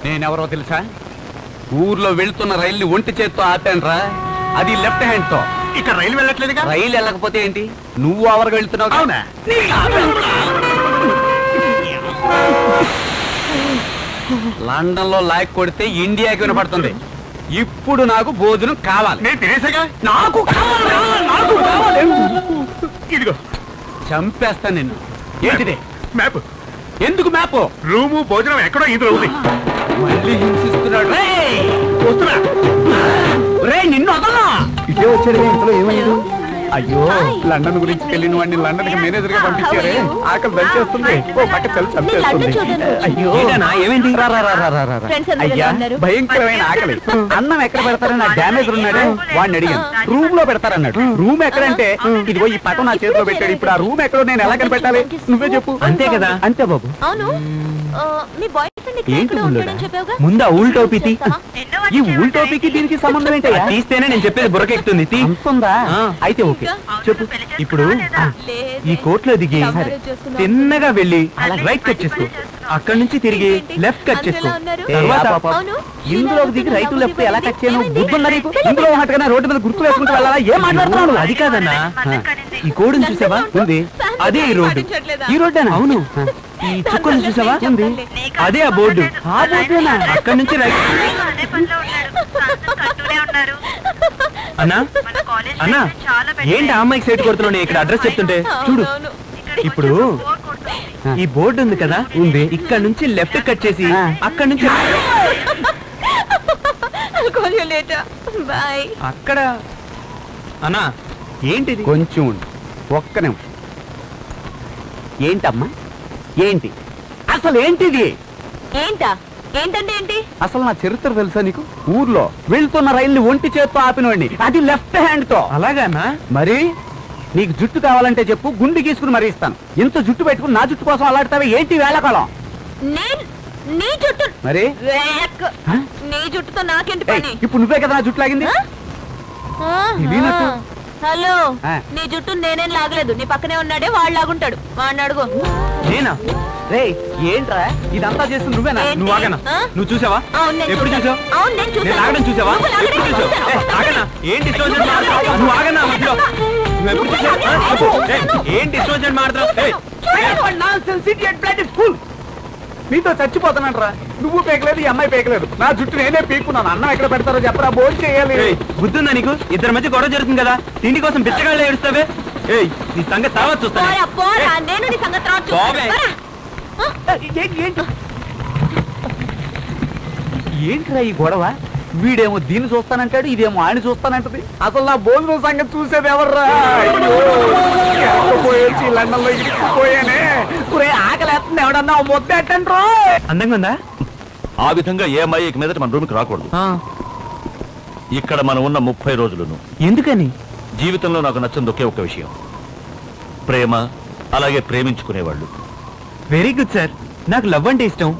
నేనెవరో తెలుసా? ఊర్లో వెళ్తున్న రైల్ని ఒంటి చేత్తో ఆపానురా. అది లెఫ్ట్ హ్యాండ్ తో. ఇక రైలు వెళ్ళట్లేదుగా. రైలు వెళ్ళకపోతే ఏంటి? నువ్వు ఎవరికి వెళ్తున్నావు? అవునా? లండన్ లో లాక్ కొడితే ఇండియాకి వినపడుతుంది. ఇప్పుడు నాకు భోజనం కావాలి. నేను తినేసాగా. నాకు కావాలి. ఇదిగో చంపేస్తాను నిన్ను. ఏంటిది? మ్యాప్. ఎందుకు మ్యాప్? రూము భోజనం ఎక్కడో ఇందులో ఉంది. మళ్ళీ హింసిస్తున్నాడు. వస్తున్నా. నిన్ను వదలా. ఇదే వచ్చాడు. ఇంట్లో ఏమైంది? అయ్యో, లండన్ గురించి వెళ్ళిన వాడిని లండన్ కి మేనేజర్ గా పంపించారే. ఆకలి దంచేస్తుంది. ఓ పక్క చలి చంపేస్తుంది. అయ్యో ఏమైంది? అయ్యా, భయంకరమైన ఆకలి. అన్నం ఎక్కడ పెడతారని నా డామేజర్ ఉన్నాడే, వాడిని అడిగాను. రూమ్ లో పెడతారన్నాడు. రూమ్ ఎక్కడంటే ఇదిగో ఈ పటం నా చేతిలో పెట్టాడు. ఇప్పుడు ఆ రూమ్ ఎక్కడో నేను ఎలా కనిపెట్టాలి? నువ్వే చెప్పు. అంతే కదా? అంతే బాబు. ఏంటి ముందా ఊల్ టోపీ? ఈ ఊల్ టోపీకి దీనికి సంబంధం ఏంటి? తీస్తేనే నేను చెప్పేది బుర్రకెక్కుతుంది. అంతుందా? అయితే ఓకే చెప్పు. ఇప్పుడు ఈ కోర్టులో దిగి తిన్నగా వెళ్ళి రైట్ కట్ చేసుకో. అక్కడి నుంచి తిరిగి లెఫ్ట్ కట్ చేసుకో. ఇందులో దిగి రైట్ లెఫ్ట్ ఎలా కట్ చేయను? బుద్ధుందా నీకు? ఇందులో ఉన్నట్టుగా రోడ్డు మీద గుర్తు వేసుకుంటూ వెళ్ళాలా? ఏం మాట్లాడుతున్నాడు? అది కాదన్నా, ఈ కోడుని చూసావా? ఉంది. అదే ఈ రోడ్డు. ఈ రోడ్డేనా? అవును. ఈ చుక్కను చూసావా? ఉంది. అదే ఆ బోర్డు. ఆ బోర్డేనా? అక్కడి నుంచి రైట్. అన్నా అన్నా, ఏంటి ఆ అమ్మాయికి సైట్ కొడుతున్నావు? ఇక్కడ అడ్రస్ చెప్తుంటే చూడు. ఇప్పుడు ఈ బోర్డు ఉంది కదా, ఉంది. ఇక్కడ నుంచి లెఫ్ట్ కట్ చేసి అక్కడ నుంచి అక్కడ. అన్నా ఏంటిది? కొంచెం ఉండు. ఒక్క నిమిషం. ఏంటమ్మా? ఏంటి అసలు? ఏంటిది? ఏంటంటే ఏంటి? అసలు నా చరిత్ర తెలుసా నీకు? ఊర్లో వెళ్తున్న రైల్ని ఒంటి చేత్తో ఆపినోడిని. అది లెఫ్ట్ హ్యాండ్ తో. అలాగానా? మరి నీకు జుట్టు కావాలంటే చెప్పు, గుండు గీసుకుని మరీ ఇస్తాను. ఇంత జుట్టు పెట్టుకుని నా జుట్టు కోసం అలాడతావే ఏంటి వేళకాలం? నీ జుట్టు మరి నీ జుట్టుతో నాకేంటి పని? ఇప్పుడు నువ్వే కదా నా జుట్టు లాగింది. హలో, నీ జుట్టు నేనేం లాగలేదు. నీ పక్కనే ఉన్నాడే వాడు లాగుంటాడు. వాడిని అడుగు. నేనా? రే ఏంట్రా ఇదంతా చేస్తుంది నువ్వేనా? నువ్వు ఆగనా? నువ్వు చూసావా? ఎప్పుడు చూసావు? నేను లాగడం చూసావా? ఎప్పుడు చూసావు? ఆగనా? ఏంటి ఇష్టం నువ్వు? ఆగనా? మధ్యలో నువ్వు ఎప్పుడు చూసావు? ఏంటి ఇష్టం మాట్లాడుతున్నావు? నీతో చచ్చిపోతానంటరా. నువ్వు పేకలేదు, ఈ అమ్మాయి పేకలేదు. నా జుట్టు నేనే పీక్కున్నాను. అన్నం ఎక్కడ పెడతారో చెప్పరా, భోజనం చేయాలి. బుద్ధుందా నీకు? ఇద్దరి మధ్య గొడవ జరుగుతుంది కదా, తిండి కోసం బిచ్చగాళ్ళు ఏడుస్తావే. ఏయ్, నీ సంగతి తర్వాత చూస్తాను. ఏంట్రా ఈ గొడవ? వీడేమో దీన్ని చూస్తానంటాడు, ఇదేమో ఆయన చూస్తానంటది. అసలు నా భోజనం సంగతి చూసేది ఎవర్రా? పోయేసి లండన్ లో ఇరికిపోయానే. ఆకలేస్తుంది, ఎవడన్నా మొత్తేటండ్రో. అందంగా ఉందా? ఆ విధంగా ఏ అమ్మాయి ఇక మీదట మన రూమ్కి రాకూడదు. ఇక్కడ మనం ఉన్న 30 రోజులను. ఎందుకని? జీవితంలో నాకు నచ్చింది ఒకే ఒక విషయం, ప్రేమ, అలాగే ప్రేమించుకునేవాళ్ళు. Very good sir. నాకు లవ్ అంటే ఇష్టం.